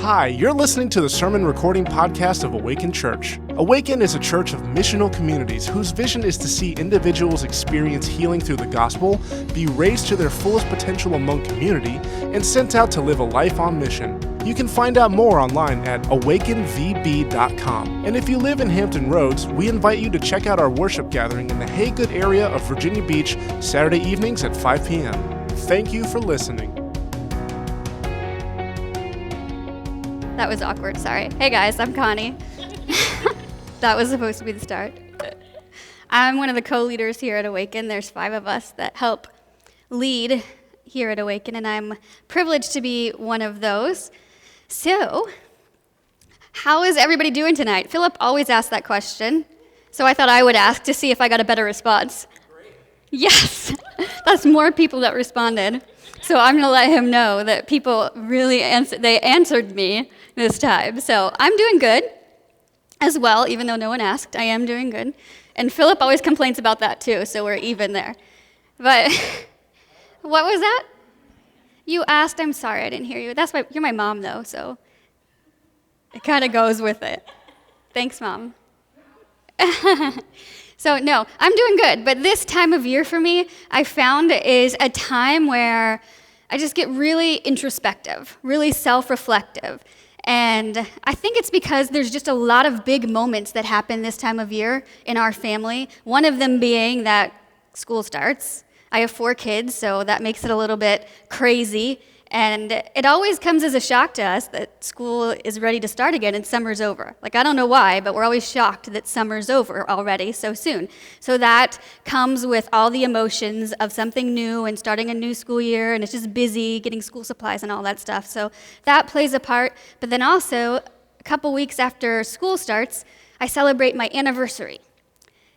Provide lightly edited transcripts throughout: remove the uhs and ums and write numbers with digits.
Hi, you're listening to the sermon recording podcast of Awaken Church. Awaken is a church of missional communities whose vision is to see individuals experience healing through the gospel, be raised to their fullest potential among community, and sent out to live a life on mission. You can find out more online at awakenvb.com. And if you live in Hampton Roads, we invite you to check out our worship gathering in the Haygood area of Virginia Beach, Saturday evenings at 5 p.m. Thank you for listening. That was awkward, sorry. Hey guys, I'm Connie. That was supposed to be the start. I'm one of the co-leaders here at Awaken. There's 5 of us that help lead here at Awaken, and I'm privileged to be one of those. So, how is everybody doing tonight? Philip always asks that question, so I thought I would ask to see if I got a better response. Great. Yes, that's more people that responded. So I'm going to let him know that people really answered me this time. So I'm doing good as well, even though no one asked. I am doing good. And Philip always complains about that too, so we're even there. But what was that? You asked. I'm sorry, I didn't hear you. You're my mom, though, so it kind of goes with it. Thanks, Mom. So no, I'm doing good, but this time of year for me, I found is a time where I just get really introspective, really self-reflective. And I think it's because there's just a lot of big moments that happen this time of year in our family. One of them being that school starts. I have 4 kids, so that makes it a little bit crazy. And it always comes as a shock to us that school is ready to start again and summer's over. Like, I don't know why, but we're always shocked that summer's over already so soon. So that comes with all the emotions of something new and starting a new school year, and it's just busy getting school supplies and all that stuff. So that plays a part. But then also, a couple weeks after school starts, I celebrate my anniversary.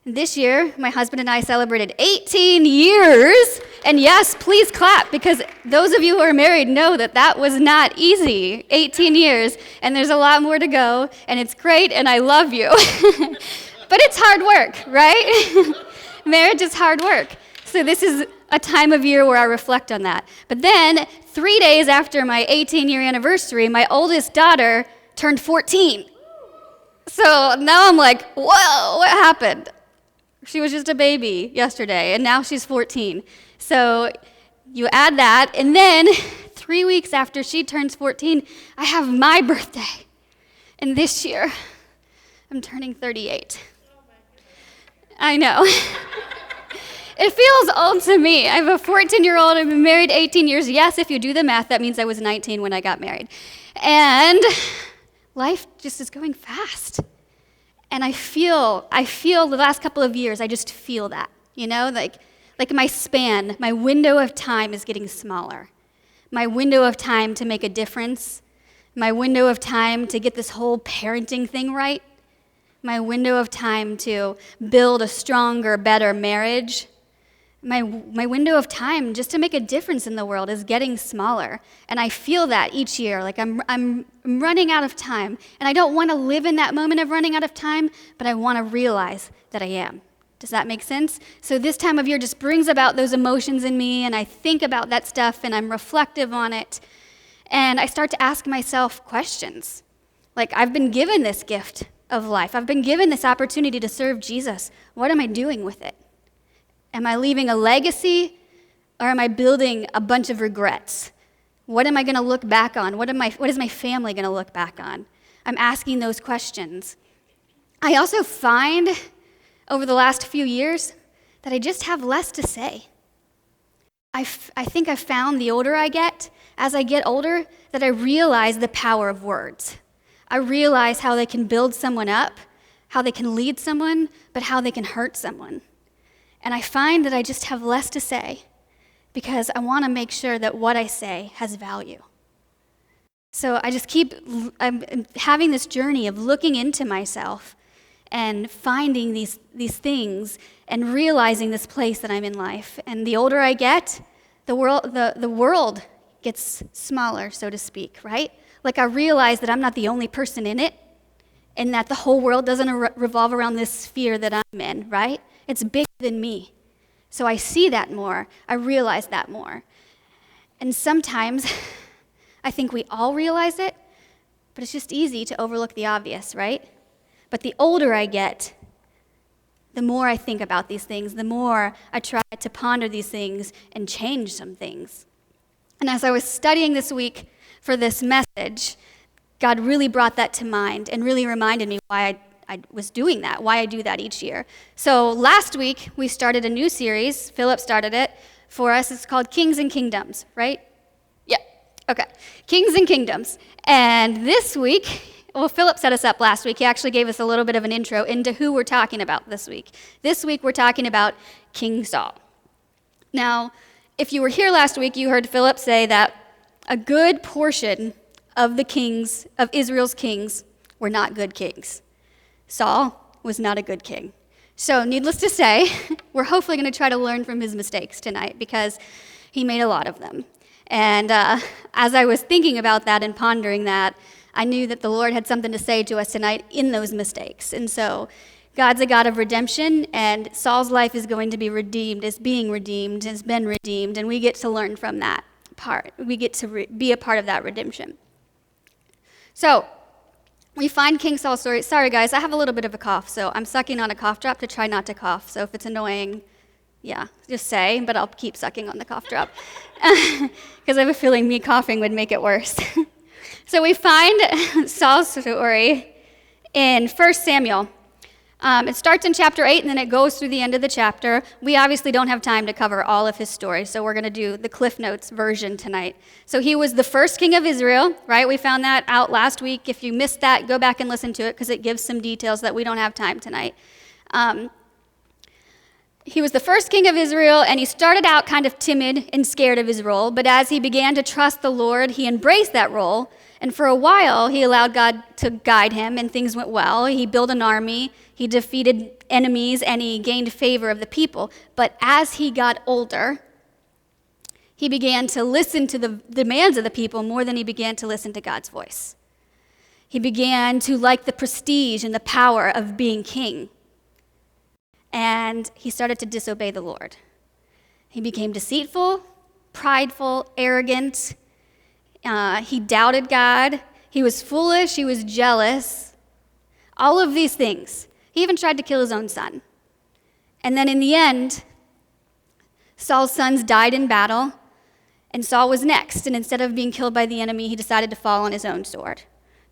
This year, my husband and I celebrated 18 years, and yes, please clap, because those of you who are married know that that was not easy, 18 years, and there's a lot more to go, and it's great, and I love you. But it's hard work, right? Marriage is hard work. So this is a time of year where I reflect on that. But then, 3 days after my 18-year anniversary, my oldest daughter turned 14. So now I'm like, whoa, what happened? She was just a baby yesterday, and now she's 14. So you add that, and then 3 weeks after she turns 14, I have my birthday. And this year, I'm turning 38. I know. It feels old to me. I have a 14-year-old. I've been married 18 years. Yes, if you do the math, that means I was 19 when I got married. And life just is going fast. And I feel the last couple of years, I just feel that, like my span, my window of time is getting smaller. My window of time to make a difference, my window of time to get this whole parenting thing right, my window of time to build a stronger, better marriage, my window of time just to make a difference in the world is getting smaller. And I feel that each year, like I'm running out of time. And I don't want to live in that moment of running out of time, but I want to realize that I am. Does that make sense? So this time of year just brings about those emotions in me, and I think about that stuff, and I'm reflective on it. And I start to ask myself questions. Like, I've been given this gift of life. I've been given this opportunity to serve Jesus. What am I doing with it? Am I leaving a legacy, or am I building a bunch of regrets? What am I going to look back on? What is my family going to look back on? I'm asking those questions. I also find over the last few years that I just have less to say. I think I've found the older I get, as I get older, that I realize the power of words. I realize how they can build someone up, how they can lead someone, but how they can hurt someone. And I find that I just have less to say because I want to make sure that what I say has value. So I'm having this journey of looking into myself and finding these things and realizing this place that I'm in life. And the older I get, the world gets smaller, so to speak, right? Like, I realize that I'm not the only person in it, and that the whole world doesn't revolve around this sphere that I'm in, right? It's bigger than me. So I see that more. I realize that more. And sometimes I think we all realize it, But it's just easy to overlook the obvious, right? But the older I get, the more I think about these things, the more I try to ponder these things and change some things. And as I was studying this week for this message, God really brought that to mind and really reminded me why I was doing that, why I do that each year. So last week, we started a new series. Philip started it for us. It's called Kings and Kingdoms, right? Yeah, okay. Kings and Kingdoms. And this week, well, Philip set us up last week. He actually gave us a little bit of an intro into who we're talking about this week. This week, we're talking about King Saul. Now, if you were here last week, you heard Philip say that a good portion of the kings, of Israel's kings, were not good kings. Saul was not a good king. So, needless to say, we're hopefully going to try to learn from his mistakes tonight because he made a lot of them. And as I was thinking about that and pondering that, I knew that the Lord had something to say to us tonight in those mistakes. And so God's a God of redemption, and Saul's life is going to be redeemed, is being redeemed, has been redeemed, and we get to learn from that part. We get to be a part of that redemption. So we find King Saul's story. Sorry, guys, I have a little bit of a cough, so I'm sucking on a cough drop to try not to cough. So if it's annoying, yeah, just say, but I'll keep sucking on the cough drop because I have a feeling me coughing would make it worse. So we find Saul's story in 1 Samuel. It starts in chapter 8, and then it goes through the end of the chapter. We obviously don't have time to cover all of his story, so we're going to do the Cliff Notes version tonight. So he was the first king of Israel, right? We found that out last week. If you missed that, go back and listen to it because it gives some details that we don't have time tonight. He was the first king of Israel, and he started out kind of timid and scared of his role, but as he began to trust the Lord, he embraced that role, and for a while, he allowed God to guide him, and things went well. He built an army, he defeated enemies, and he gained favor of the people. But as he got older, he began to listen to the demands of the people more than he began to listen to God's voice. He began to like the prestige and the power of being king. And he started to disobey the Lord. He became deceitful, prideful, arrogant. He doubted God. He was foolish. He was jealous. All of these things. He even tried to kill his own son. And then in the end, Saul's sons died in battle, and Saul was next. And instead of being killed by the enemy, he decided to fall on his own sword.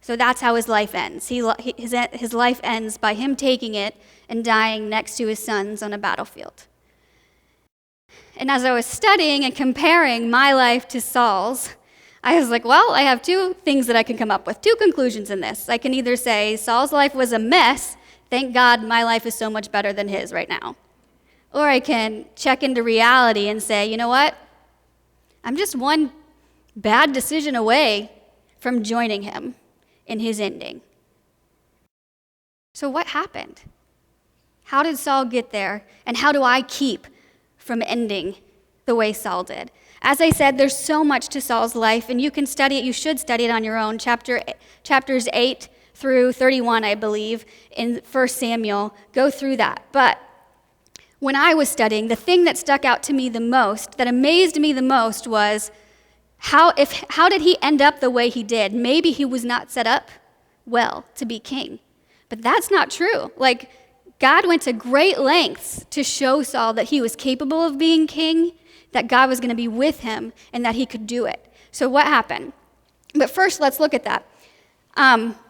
So that's how his life ends. His life ends by him taking it and dying next to his sons on a battlefield. And as I was studying and comparing my life to Saul's, I was like, well, I have two things that I can come up with, two conclusions in this. I can either say Saul's life was a mess, thank God my life is so much better than his right now. Or I can check into reality and say, you know what? I'm just one bad decision away from joining him in his ending. So what happened? How did Saul get there? And how do I keep from ending the way Saul did? As I said, there's so much to Saul's life, and you can study it. You should study it on your own. Chapters 8 through 31, I believe, in 1 Samuel. Go through that. But when I was studying, the thing that stuck out to me the most, that amazed me the most, was how did he end up the way he did? Maybe he was not set up well to be king. But that's not true. Like, God went to great lengths to show Saul that he was capable of being king, that God was going to be with him, and that he could do it. So what happened? But first, let's look at that.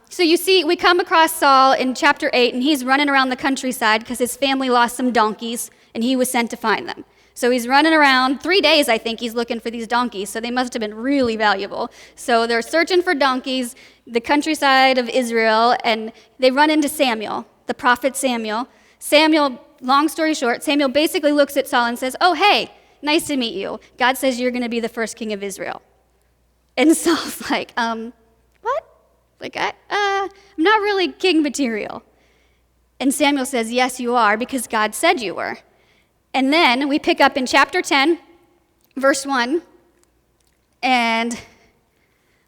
So you see, we come across Saul in chapter 8, and he's running around the countryside because his family lost some donkeys, and he was sent to find them. So he's running around 3 days, I think, he's looking for these donkeys, so they must have been really valuable. So they're searching for donkeys, the countryside of Israel, and they run into Samuel, the prophet Samuel. Samuel, long story short, Samuel basically looks at Saul and says, oh, hey, nice to meet you. God says you're going to be the first king of Israel. And Saul's like, what? Like, I'm not really king material. And Samuel says, yes, you are, because God said you were. And then we pick up in chapter 10, verse 1, and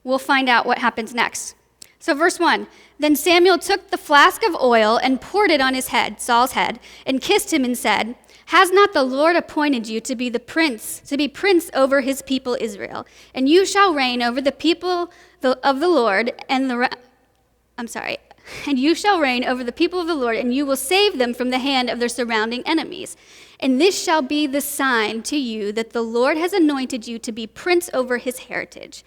we'll find out what happens next. So verse 1, then Samuel took the flask of oil and poured it on his head, Saul's head, and kissed him and said, Has not the Lord appointed you to be prince over his people Israel? And you shall reign over the people of the Lord and you shall reign over the people of the Lord, and you will save them from the hand of their surrounding enemies. And this shall be the sign to you that the Lord has anointed you to be prince over his heritage.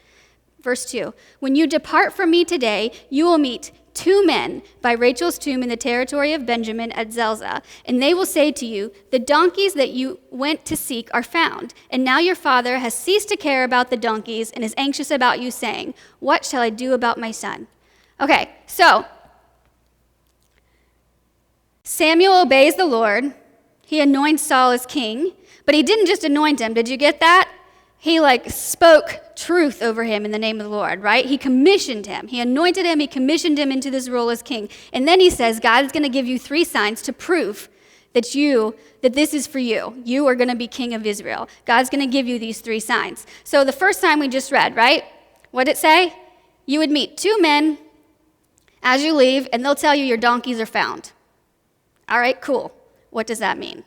Verse 2, when you depart from me today, you will meet 2 men by Rachel's tomb in the territory of Benjamin at Zelzah, and they will say to you, the donkeys that you went to seek are found, and now your father has ceased to care about the donkeys and is anxious about you, saying, what shall I do about my son? Okay, so Samuel obeys the Lord. He anoints Saul as king, but he didn't just anoint him. Did you get that? He spoke truth over him in the name of the Lord, right? He commissioned him. He anointed him. He commissioned him into this role as king. And then he says, God's going to give you 3 signs to prove that this is for you. You are going to be king of Israel. God's going to give you these 3 signs. So the first sign we just read, right? What did it say? You would meet 2 men as you leave, and they'll tell you your donkeys are found. All right, cool. What does that mean?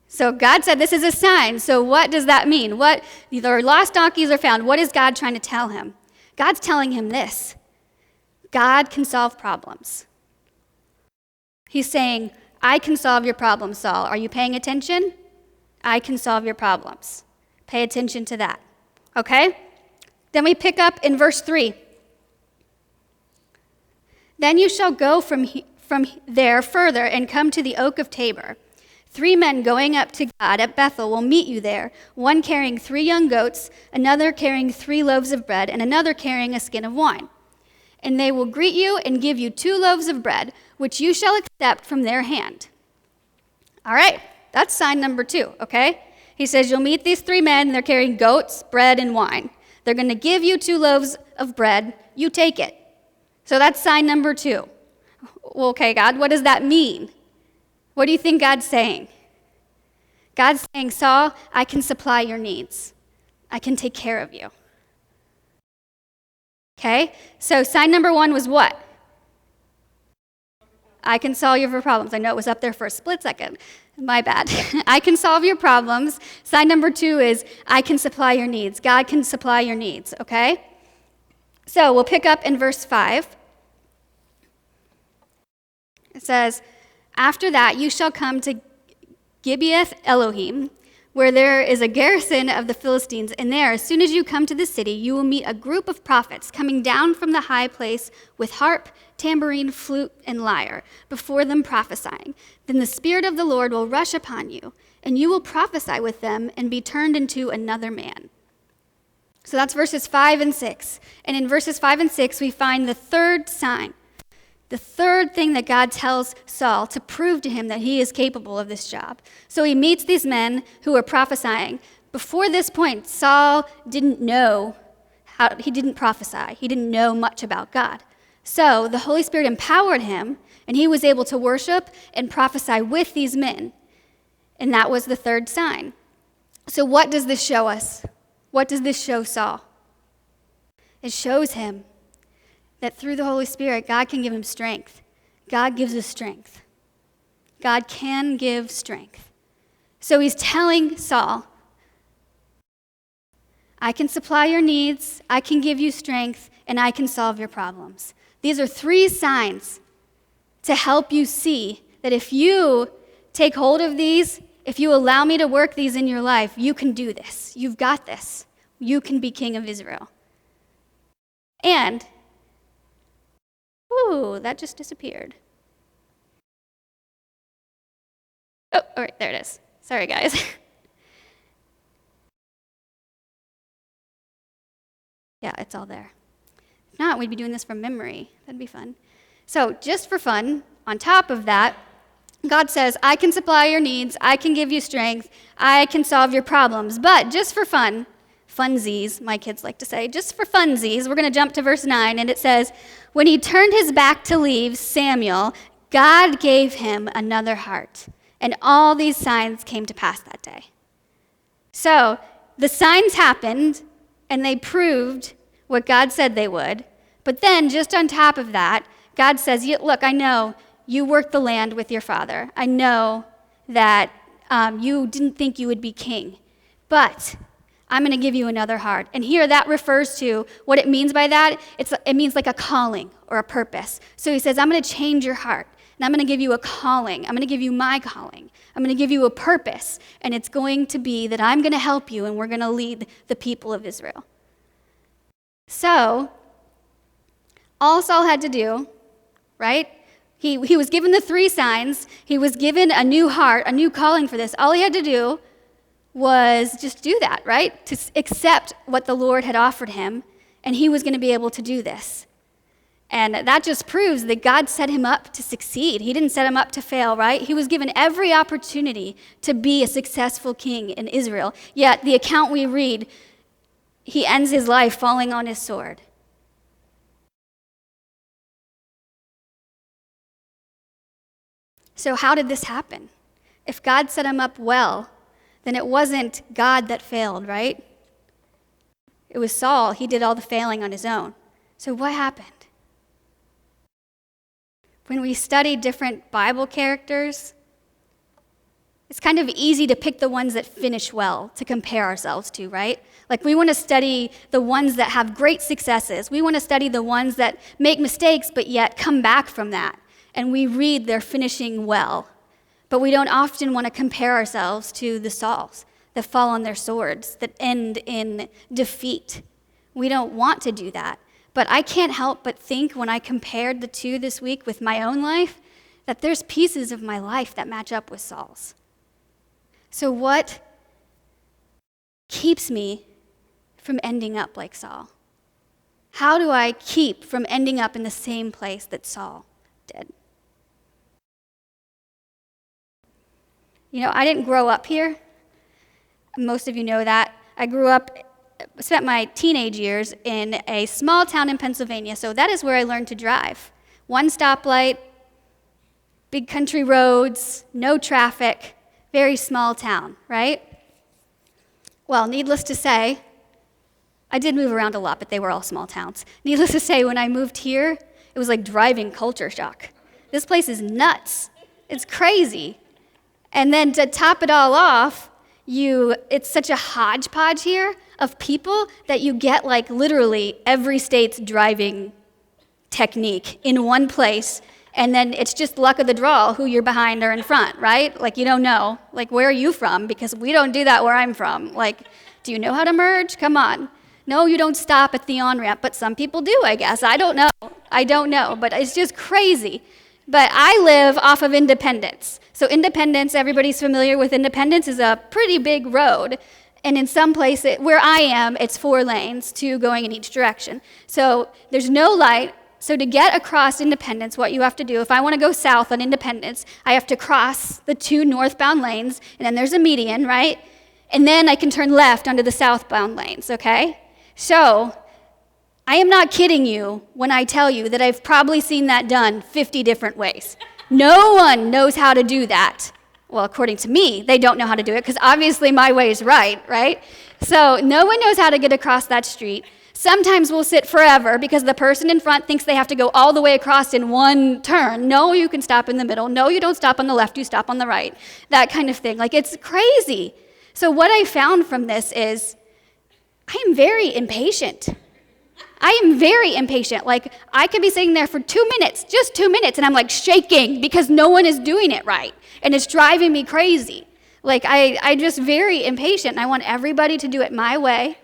So God said this is a sign. So what does that mean? Their lost donkeys are found. What is God trying to tell him? God's telling him this. God can solve problems. He's saying, I can solve your problems, Saul. Are you paying attention? I can solve your problems. Pay attention to that. Okay? Then we pick up in verse 3. Then you shall go from there further and come to the oak of Tabor. 3 men going up to God at Bethel will meet you there, one carrying 3 young goats, another carrying 3 loaves of bread, and another carrying a skin of wine. And they will greet you and give you 2 loaves of bread, which you shall accept from their hand. All right, that's sign number 2, okay? He says you'll meet these 3 men, they're carrying goats, bread, and wine. They're going to give you 2 loaves of bread, you take it. So that's sign number 2. Well, okay, God, what does that mean? What do you think God's saying? God's saying, Saul, I can supply your needs. I can take care of you. Okay? So sign number 1 was what? I can solve your problems. I know it was up there for a split second. My bad. I can solve your problems. Sign number 2 is I can supply your needs. God can supply your needs, okay? So we'll pick up in verse 5. It says, after that, you shall come to Gibeath Elohim, where there is a garrison of the Philistines, and there, as soon as you come to the city, you will meet a group of prophets coming down from the high place with harp, tambourine, flute, and lyre, before them prophesying. Then the Spirit of the Lord will rush upon you, and you will prophesy with them and be turned into another man. So that's verses 5 and 6. And in verses 5 and 6, we find the 3rd sign. The 3rd thing that God tells Saul to prove to him that he is capable of this job. So he meets these men who are prophesying. Before this point, Saul didn't prophesy. He didn't know much about God. So the Holy Spirit empowered him, and he was able to worship and prophesy with these men. And that was the 3rd sign. So what does this show us? What does this show Saul? It shows him that through the Holy Spirit, God can give him strength. God gives us strength. God can give strength. So he's telling Saul, I can supply your needs, I can give you strength, and I can solve your problems. These are 3 signs to help you see that if you take hold of these, if you allow me to work these in your life, you can do this. You've got this. You can be king of Israel. And ooh, that just disappeared. Oh, all right, there it is. Sorry, guys. Yeah, it's all there. If not, we'd be doing this from memory. That'd be fun. So just for fun, on top of that, God says, I can supply your needs, I can give you strength, I can solve your problems. But just for fun, funsies, my kids like to say, just for funsies, we're going to jump to verse 9, and it says, when he turned his back to leave Samuel, God gave him another heart, and all these signs came to pass that day. So the signs happened, and they proved what God said they would, but then just on top of that, God says, look, I know you worked the land with your father. I know that you didn't think you would be king, but I'm going to give you another heart. And here that refers to what it means by that. It means like a calling or a purpose. So he says, I'm going to change your heart, and I'm going to give you a calling. I'm going to give you my calling. I'm going to give you a purpose, and it's going to be that I'm going to help you, and we're going to lead the people of Israel. So all Saul had to do, right? He was given the 3 signs. He was given a new heart, a new calling for this. All he had to do was just do that, right? To accept what the Lord had offered him, and he was going to be able to do this. And that just proves that God set him up to succeed. He didn't set him up to fail, right? He was given every opportunity to be a successful king in Israel. Yet the account we read, he ends his life falling on his sword. So how did this happen? If God set him up well, then it wasn't God that failed, right? It was Saul. He did all the failing on his own. So what happened? When we study different Bible characters, it's kind of easy to pick the ones that finish well to compare ourselves to, right? Like we want to study the ones that have great successes. We want to study the ones that make mistakes but yet come back from that. And we read their finishing well. But we don't often want to compare ourselves to the Sauls that fall on their swords, that end in defeat. We don't want to do that. But I can't help but think when I compared the two this week with my own life, that there's pieces of my life that match up with Saul's. So what keeps me from ending up like Saul? How do I keep from ending up in the same place that Saul did? You know, I didn't grow up here. Most of you know that. I spent my teenage years in a small town in Pennsylvania, so that is where I learned to drive. 1 stoplight, big country roads, no traffic, very small town, right? Well, needless to say, I did move around a lot, but they were all small towns. Needless to say, when I moved here, it was like driving culture shock. This place is nuts. It's crazy. And then to top it all off, it's such a hodgepodge here of people that you get like literally every state's driving technique in one place, and then it's just luck of the draw who you're behind or in front, right? Like you don't know, like where are you from? Because we don't do that where I'm from. Like, do you know how to merge? Come on. No, you don't stop at the on-ramp, but some people do, I guess. I don't know, but it's just crazy. But I live off of Independence. So Independence, everybody's familiar with Independence, is a pretty big road. And in some places, where I am, it's 4 lanes, 2 going in each direction. So there's no light. So to get across Independence, what you have to do, if I want to go south on Independence, I have to cross the 2 northbound lanes, and then there's a median, right? And then I can turn left onto the southbound lanes, okay? So I am not kidding you when I tell you that I've probably seen that done 50 different ways. No one knows how to do that. Well, according to me, they don't know how to do it because obviously my way is right? So no one knows how to get across that street. Sometimes we'll sit forever because the person in front thinks they have to go all the way across in one turn. No, you can stop in the middle. No, you don't stop on the left, you stop on the right. That kind of thing. Like, it's crazy. So what I found from this is I am very impatient. Like, I could be sitting there for 2 minutes, just 2 minutes, and I'm like shaking because no one is doing it right. And it's driving me crazy. Like, I just very impatient. I want everybody to do it my way.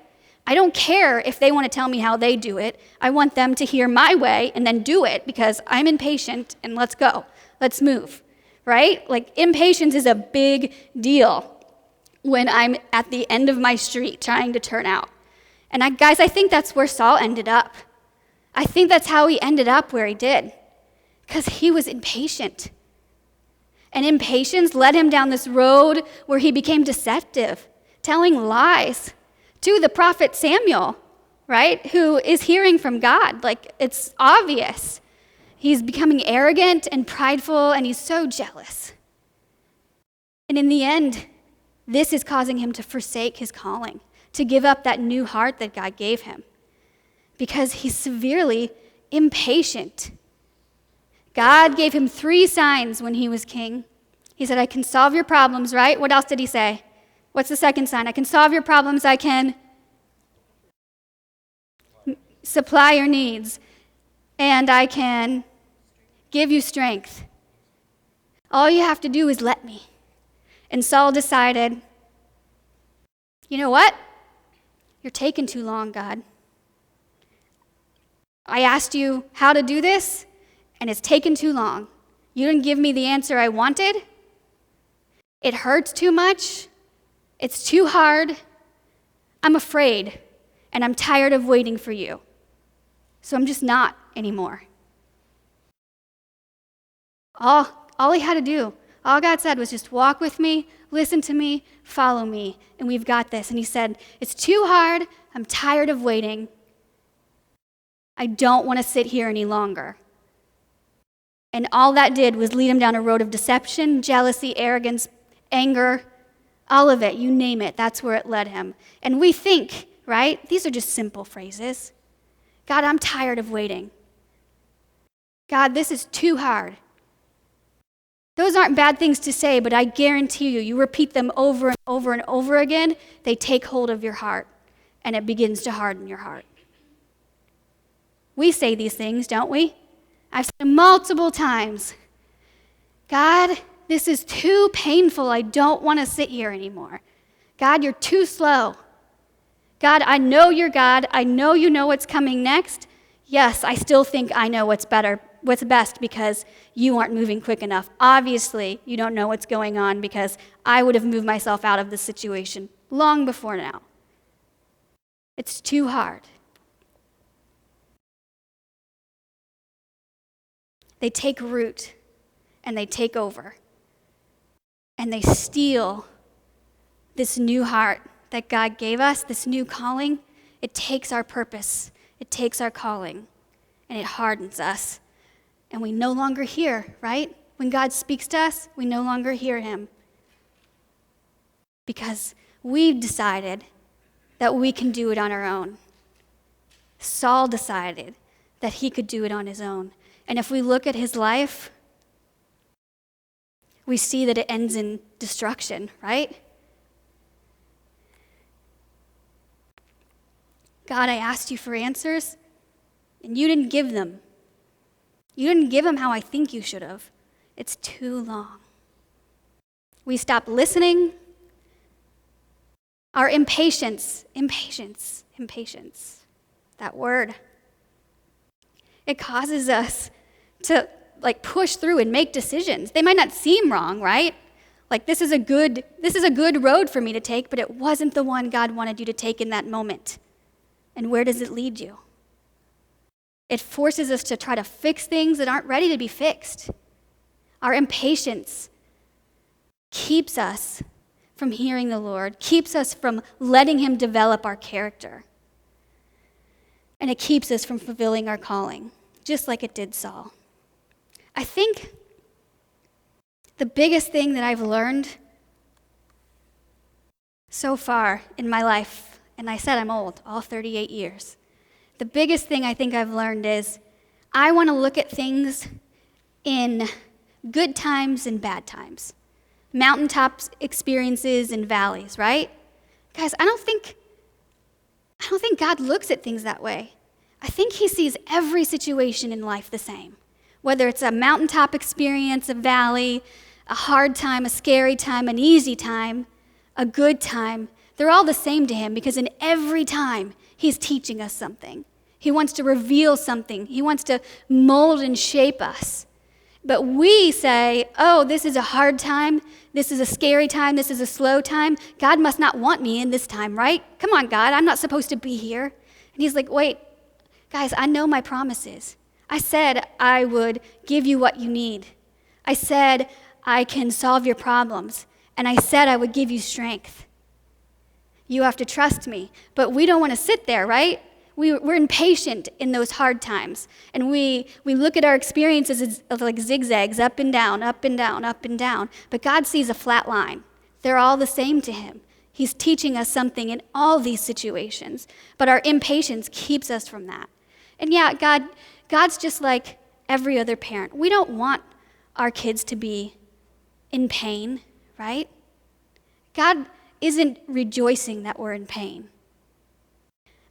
I don't care if they want to tell me how they do it. I want them to hear my way and then do it because I'm impatient and let's go. Let's move, right? Like, impatience is a big deal when I'm at the end of my street trying to turn out. And guys, I think that's where Saul ended up. I think that's how he ended up where he did, because he was impatient. And impatience led him down this road where he became deceptive, telling lies to the prophet Samuel, right, who is hearing from God. Like, it's obvious. He's becoming arrogant and prideful, and he's so jealous. And in the end, this is causing him to forsake his calling, to give up that new heart that God gave him, because he's severely impatient. God gave him 3 signs when he was king. He said, I can solve your problems, right? What else did he say? What's the second sign? I can solve your problems. I can supply your needs. And I can give you strength. All you have to do is let me. And Saul decided, you know what? You're taking too long, God. I asked you how to do this, and it's taken too long. You didn't give me the answer I wanted. It hurts too much. It's too hard. I'm afraid, and I'm tired of waiting for you. So I'm just not anymore. All he had to do, all God said was just walk with me, listen to me, follow me, and we've got this. And he said, it's too hard. I'm tired of waiting. I don't want to sit here any longer. And all that did was lead him down a road of deception, jealousy, arrogance, anger, all of it, you name it, that's where it led him. And we think, right, these are just simple phrases. God, I'm tired of waiting. God, this is too hard. Those aren't bad things to say, but I guarantee you, you repeat them over and over and over again, they take hold of your heart, and it begins to harden your heart. We say these things, don't we? I've said them multiple times. God, this is too painful. I don't want to sit here anymore. God, you're too slow. God, I know you're God. I know you know what's coming next. Yes, I still think I know what's best because you aren't moving quick enough. Obviously, you don't know what's going on because I would have moved myself out of this situation long before now. It's too hard. They take root and they take over and they steal this new heart that God gave us, this new calling. It takes our purpose, it takes our calling, and it hardens us. And we no longer hear, right? When God speaks to us, we no longer hear him because we've decided that we can do it on our own. Saul decided that he could do it on his own. And if we look at his life, we see that it ends in destruction, right? God, I asked you for answers, and you didn't give them. You didn't give them how I think you should have. It's too long. We stopped listening. Our impatience, that word, it causes us to push through and make decisions. They might not seem wrong, right? This is a good road for me to take, but it wasn't the one God wanted you to take in that moment. And where does it lead you? It forces us to try to fix things that aren't ready to be fixed. Our impatience keeps us from hearing the Lord, keeps us from letting him develop our character. And it keeps us from fulfilling our calling, just like it did Saul. I think the biggest thing that I've learned so far in my life, and I said I'm old, all 38 years. The biggest thing I think I've learned is I want to look at things in good times and bad times. Mountaintop experiences and valleys, right? Guys, I don't think God looks at things that way. I think he sees every situation in life the same. Whether it's a mountaintop experience, a valley, a hard time, a scary time, an easy time, a good time, they're all the same to him because in every time, he's teaching us something. He wants to reveal something. He wants to mold and shape us. But we say, oh, this is a hard time. This is a scary time. This is a slow time. God must not want me in this time, right? Come on, God, I'm not supposed to be here. And he's like, wait, guys, I know my promises. I said I would give you what you need. I said I can solve your problems. And I said I would give you strength. You have to trust me. But we don't want to sit there, right? We're impatient in those hard times. And we look at our experiences as like zigzags, up and down, up and down, up and down. But God sees a flat line. They're all the same to him. He's teaching us something in all these situations. But our impatience keeps us from that. And yeah, God's just like every other parent. We don't want our kids to be in pain, right? God isn't rejoicing that we're in pain.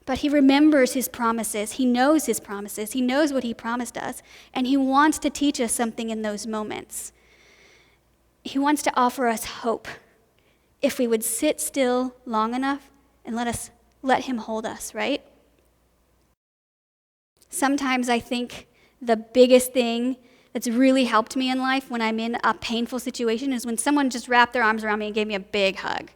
But he remembers his promises. He knows his promises. He knows what he promised us. And he wants to teach us something in those moments. He wants to offer us hope if we would sit still long enough and let him hold us, right? Sometimes I think the biggest thing that's really helped me in life when I'm in a painful situation is when someone just wrapped their arms around me and gave me a big hug.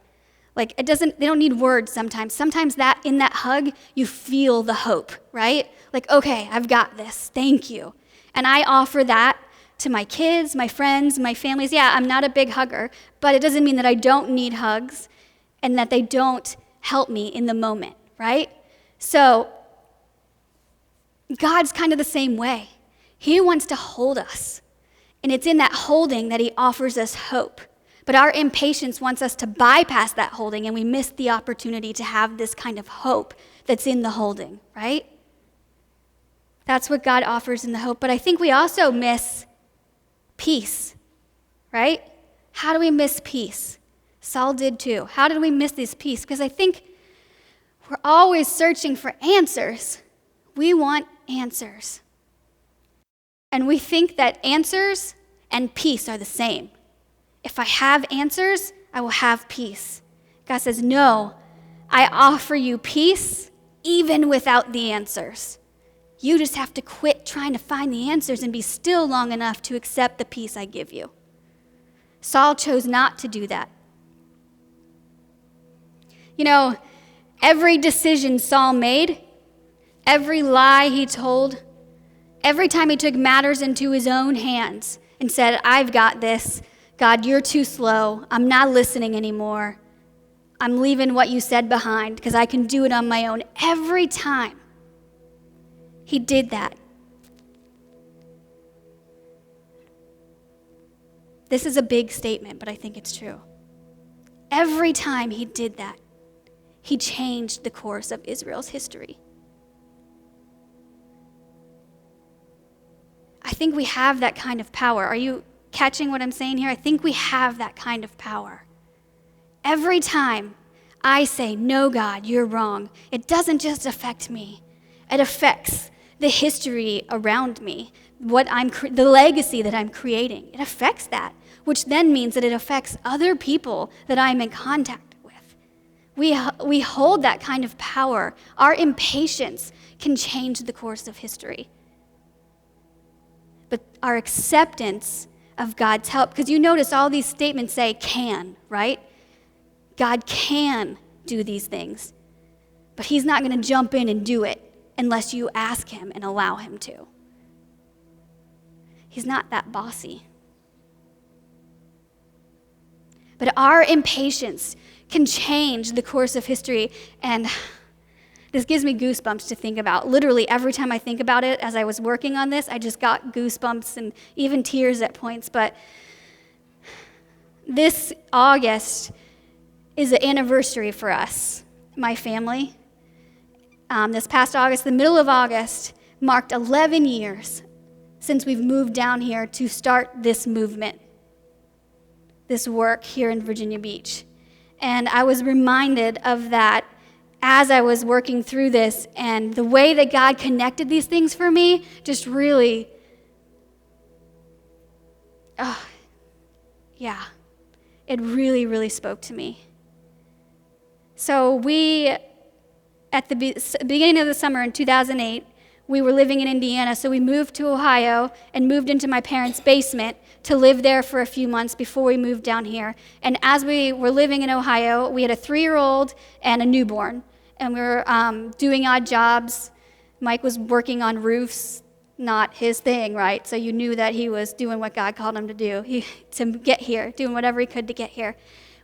Like they don't need words sometimes. Sometimes that in that hug, you feel the hope, right? Like, okay, I've got this, thank you. And I offer that to my kids, my friends, my families. Yeah, I'm not a big hugger, but it doesn't mean that I don't need hugs and that they don't help me in the moment, right? So God's kind of the same way. He wants to hold us. And it's in that holding that he offers us hope. But our impatience wants us to bypass that holding, and we miss the opportunity to have this kind of hope that's in the holding, right? That's what God offers in the hope. But I think we also miss peace, right? How do we miss peace? Saul did too. How did we miss this peace? Because I think we're always searching for answers. We want answers. And we think that answers and peace are the same. If I have answers, I will have peace. God says, no, I offer you peace even without the answers. You just have to quit trying to find the answers and be still long enough to accept the peace I give you. Saul chose not to do that. You know, every decision Saul made, every lie he told, every time he took matters into his own hands and said, I've got this, God, you're too slow. I'm not listening anymore. I'm leaving what you said behind because I can do it on my own. Every time he did that. This is a big statement, but I think it's true. Every time he did that, he changed the course of Israel's history. I think we have that kind of power. Are you catching what I'm saying here? I think we have that kind of power. Every time I say, no, God, you're wrong, it doesn't just affect me. It affects the history around me, the legacy that I'm creating. It affects that, which then means that it affects other people that I'm in contact with. We hold that kind of power. Our impatience can change the course of history. But our acceptance of God's help, because you notice all these statements say can, right? God can do these things, but he's not going to jump in and do it unless you ask him and allow him to. He's not that bossy. But our impatience can change the course of history, and this gives me goosebumps to think about. Literally, every time I think about it as I was working on this, I just got goosebumps and even tears at points. But this August is an anniversary for us, my family. This past August, the middle of August, marked 11 years since we've moved down here to start this movement, this work here in Virginia Beach. And I was reminded of that as I was working through this, and the way that God connected these things for me just really, it really, really spoke to me. So at the beginning of the summer in 2008, we were living in Indiana, so we moved to Ohio and moved into my parents' basement to live there for a few months before we moved down here. And as we were living in Ohio, we had a 3-year-old and a newborn. And we were doing odd jobs. Mike was working on roofs, not his thing, right? So you knew that he was doing what God called him to do, to get here, doing whatever he could to get here.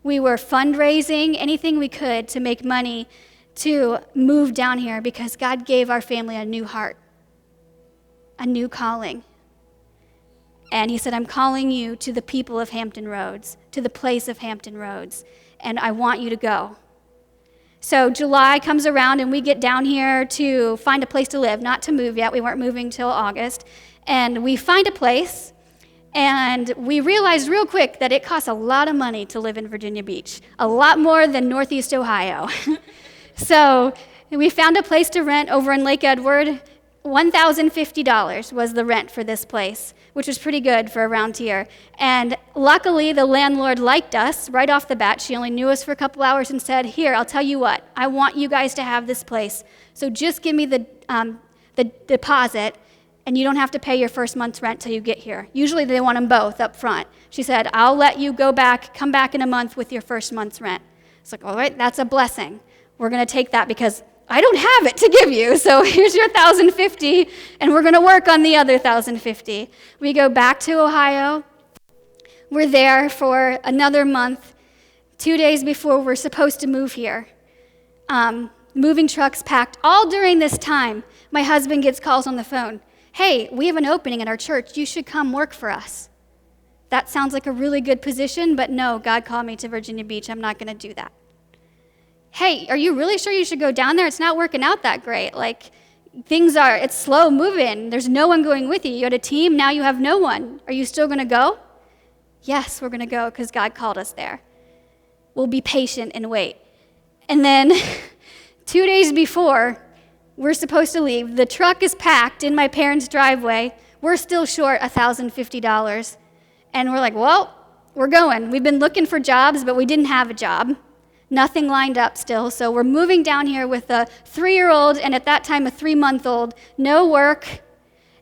We were fundraising, anything we could to make money to move down here because God gave our family a new heart, a new calling. And he said, I'm calling you to the people of Hampton Roads, to the place of Hampton Roads, and I want you to go. So July comes around and we get down here to find a place to live, not to move yet. We weren't moving till August. And we find a place And we realized real quick that it costs a lot of money to live in Virginia Beach, a lot more than Northeast Ohio. So we found a place to rent over in Lake Edward. $1,050 was the rent for this place, which was pretty good for around here. And luckily, the landlord liked us right off the bat. She only knew us for a couple hours and said, here, I'll tell you what, I want you guys to have this place. So just give me the deposit, and you don't have to pay your first month's rent till you get here. Usually they want them both up front. She said, I'll let you come back in a month with your first month's rent. It's like, all right, that's a blessing. We're going to take that because I don't have it to give you, so here's your $1,050, and we're going to work on the other $1,050. We go back to Ohio. We're there for another month, 2 days before we're supposed to move here. Moving trucks packed. All during this time, my husband gets calls on the phone. Hey, we have an opening at our church. You should come work for us. That sounds like a really good position, but no, God called me to Virginia Beach. I'm not going to do that. Hey, are you really sure you should go down there? It's not working out that great. Like, it's slow moving. There's no one going with you. You had a team, now you have no one. Are you still going to go? Yes, we're going to go because God called us there. We'll be patient and wait. And then 2 days before we're supposed to leave, the truck is packed in my parents' driveway. We're still short $1,050. And we're like, well, we're going. We've been looking for jobs, but we didn't have a job. Nothing lined up still. So we're moving down here with a 3-year-old and at that time a 3-month-old, no work,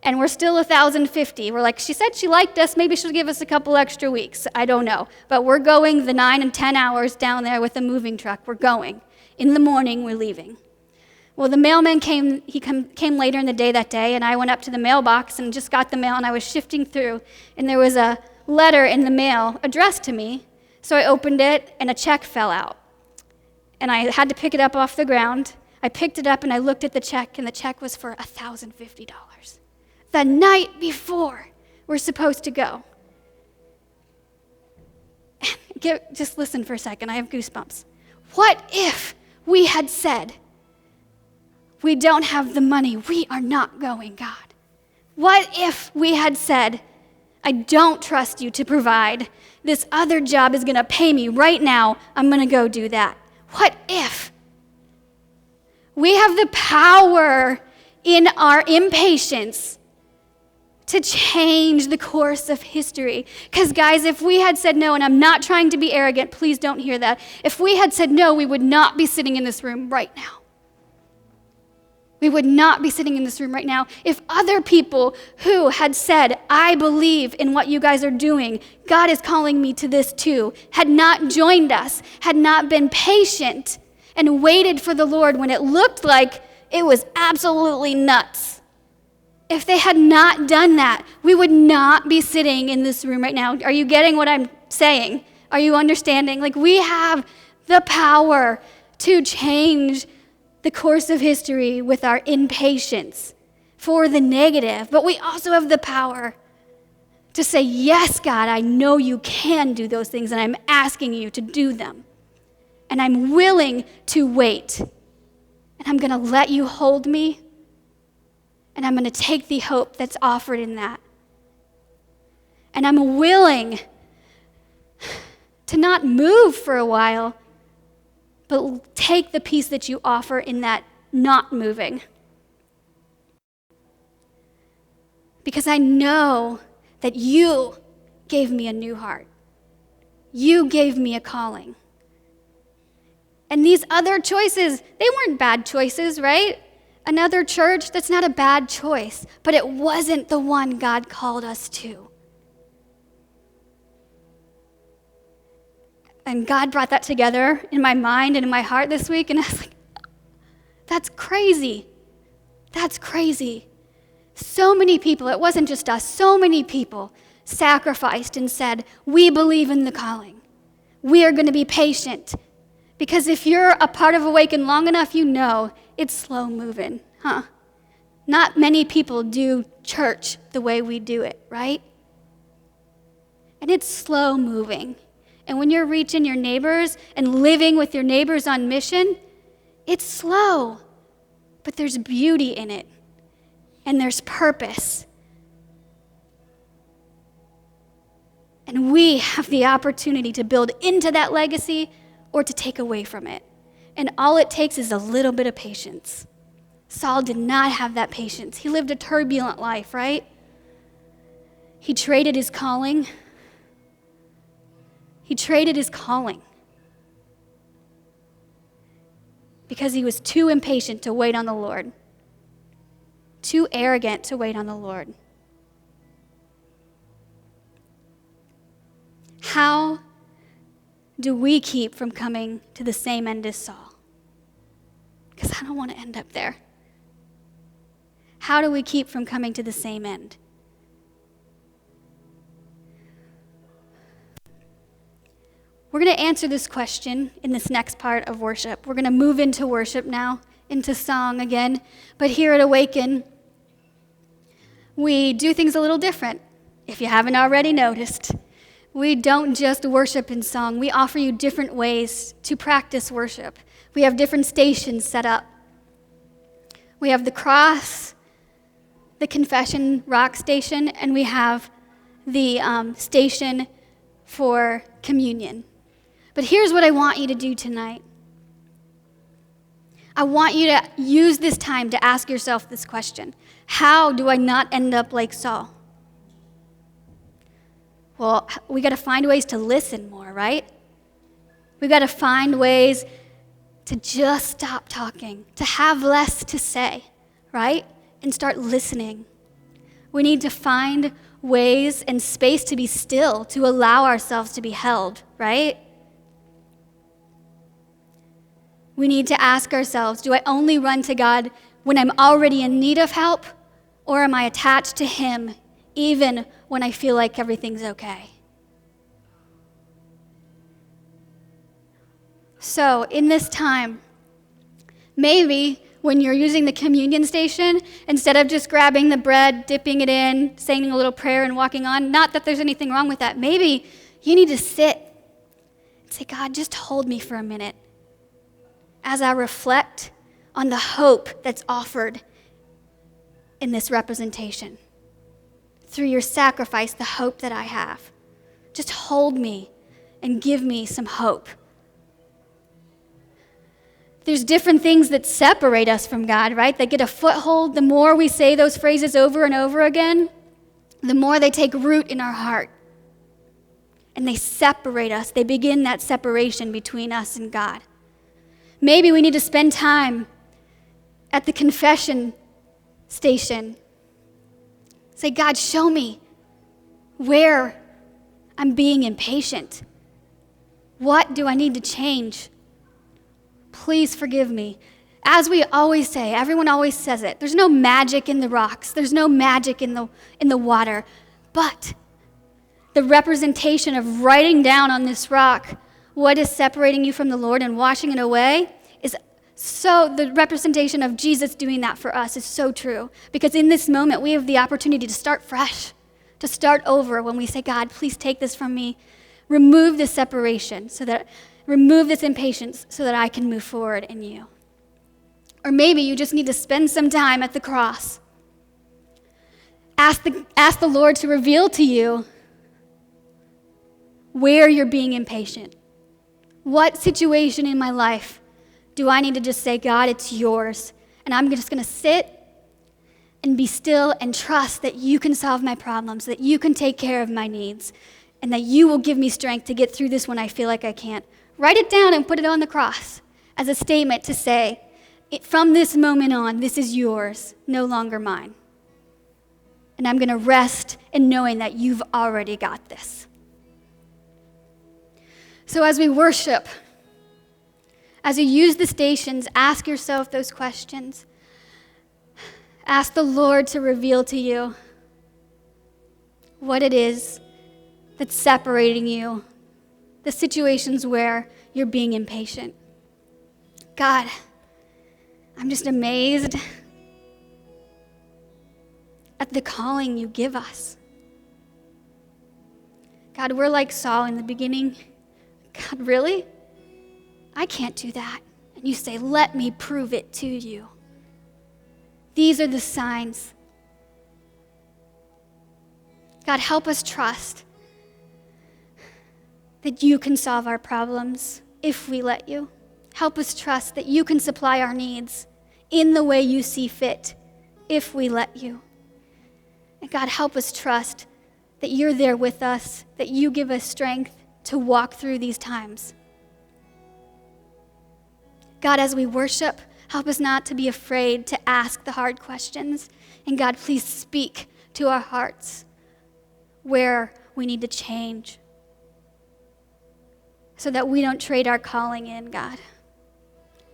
and we're still $1,050. We're like, she said she liked us. Maybe she'll give us a couple extra weeks. I don't know. But we're going the 9 and 10 hours down there with a moving truck. We're going. In the morning, we're leaving. Well, the mailman came later in the day that day, and I went up to the mailbox and just got the mail, and I was shifting through, and there was a letter in the mail addressed to me. So I opened it, and a check fell out. And I had to pick it up off the ground. I picked it up, and I looked at the check, and the check was for $1,050. The night before we're supposed to go. Just listen for a second. I have goosebumps. What if we had said, we don't have the money, we are not going, God? What if we had said, I don't trust you to provide. This other job is going to pay me right now. I'm going to go do that. What if? We have the power in our impatience to change the course of history. Because guys, if we had said no, and I'm not trying to be arrogant, please don't hear that. If we had said no, we would not be sitting in this room right now. We would not be sitting in this room right now if other people who had said, I believe in what you guys are doing, God is calling me to this too, had not joined us, had not been patient and waited for the Lord when it looked like it was absolutely nuts. If they had not done that, we would not be sitting in this room right now. Are you getting what I'm saying? Are you understanding? Like, we have the power to change the course of history with our impatience for the negative, but we also have the power to say, yes, God, I know you can do those things, and I'm asking you to do them. And I'm willing to wait. And I'm going to let you hold me, and I'm going to take the hope that's offered in that. And I'm willing to not move for a while, but take the peace that you offer in that not moving. Because I know that you gave me a new heart. You gave me a calling. And these other choices, they weren't bad choices, right? Another church, that's not a bad choice, but it wasn't the one God called us to. And God brought that together in my mind and in my heart this week, and I was like, that's crazy. That's crazy. So many people, it wasn't just us, so many people sacrificed and said, we believe in the calling. We are going to be patient. Because if you're a part of Awaken long enough, you know it's slow moving, huh? Not many people do church the way we do it, right? And it's slow moving. And when you're reaching your neighbors and living with your neighbors on mission, it's slow, but there's beauty in it, and there's purpose. And we have the opportunity to build into that legacy or to take away from it. And all it takes is a little bit of patience. Saul did not have that patience. He lived a turbulent life, right? He traded his calling. Because he was too impatient to wait on the Lord, too arrogant to wait on the Lord. How do we keep from coming to the same end as Saul? Because I don't want to end up there. How do we keep from coming to the same end? We're going to answer this question in this next part of worship. We're going to move into worship now, into song again. But here at Awaken, we do things a little different, if you haven't already noticed. We don't just worship in song. We offer you different ways to practice worship. We have different stations set up. We have the cross, the confession rock station, and we have the station for communion. But here's what I want you to do tonight. I want you to use this time to ask yourself this question. How do I not end up like Saul? Well, we got to find ways to listen more, right? We got to find ways to just stop talking, to have less to say, right? And start listening. We need to find ways and space to be still, to allow ourselves to be held, right? We need to ask ourselves, do I only run to God when I'm already in need of help, or am I attached to Him even when I feel like everything's okay? So in this time, maybe when you're using the communion station, instead of just grabbing the bread, dipping it in, saying a little prayer and walking on, not that there's anything wrong with that, maybe you need to sit and say, God, just hold me for a minute as I reflect on the hope that's offered in this representation. Through your sacrifice, the hope that I have. Just hold me and give me some hope. There's different things that separate us from God, right? That get a foothold. The more we say those phrases over and over again, the more they take root in our heart. And they separate us. They begin that separation between us and God. Maybe we need to spend time at the confession station. Say, God, show me where I'm being impatient. What do I need to change? Please forgive me. As we always say, everyone always says it, there's no magic in the rocks. There's no magic in the water. But the representation of writing down on this rock what is separating you from the Lord and washing it away is so, the representation of Jesus doing that for us is so true. Because in this moment, we have the opportunity to start fresh, to start over when we say, God, please take this from me. Remove this separation, remove this impatience so that I can move forward in you. Or maybe you just need to spend some time at the cross. Ask the Lord to reveal to you where you're being impatient. What situation in my life do I need to just say, God, it's yours, and I'm just going to sit and be still and trust that you can solve my problems, that you can take care of my needs, and that you will give me strength to get through this when I feel like I can't. Write it down and put it on the cross as a statement to say, from this moment on, this is yours, no longer mine. And I'm going to rest in knowing that you've already got this. So as we worship, as you use the stations, ask yourself those questions. Ask the Lord to reveal to you what it is that's separating you, the situations where you're being impatient. God, I'm just amazed at the calling you give us. God, we're like Saul in the beginning. God, really? I can't do that. And you say, let me prove it to you. These are the signs. God, help us trust that you can solve our problems if we let you. Help us trust that you can supply our needs in the way you see fit if we let you. And God, help us trust that you're there with us, that you give us strength to walk through these times. God, as we worship, help us not to be afraid to ask the hard questions. And God, please speak to our hearts where we need to change so that we don't trade our calling in, God.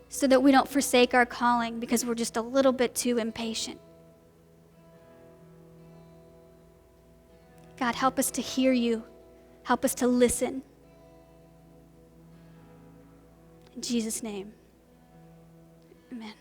So that we don't forsake our calling because we're just a little bit too impatient. God, help us to hear you. Help us to listen. In Jesus' name, amen.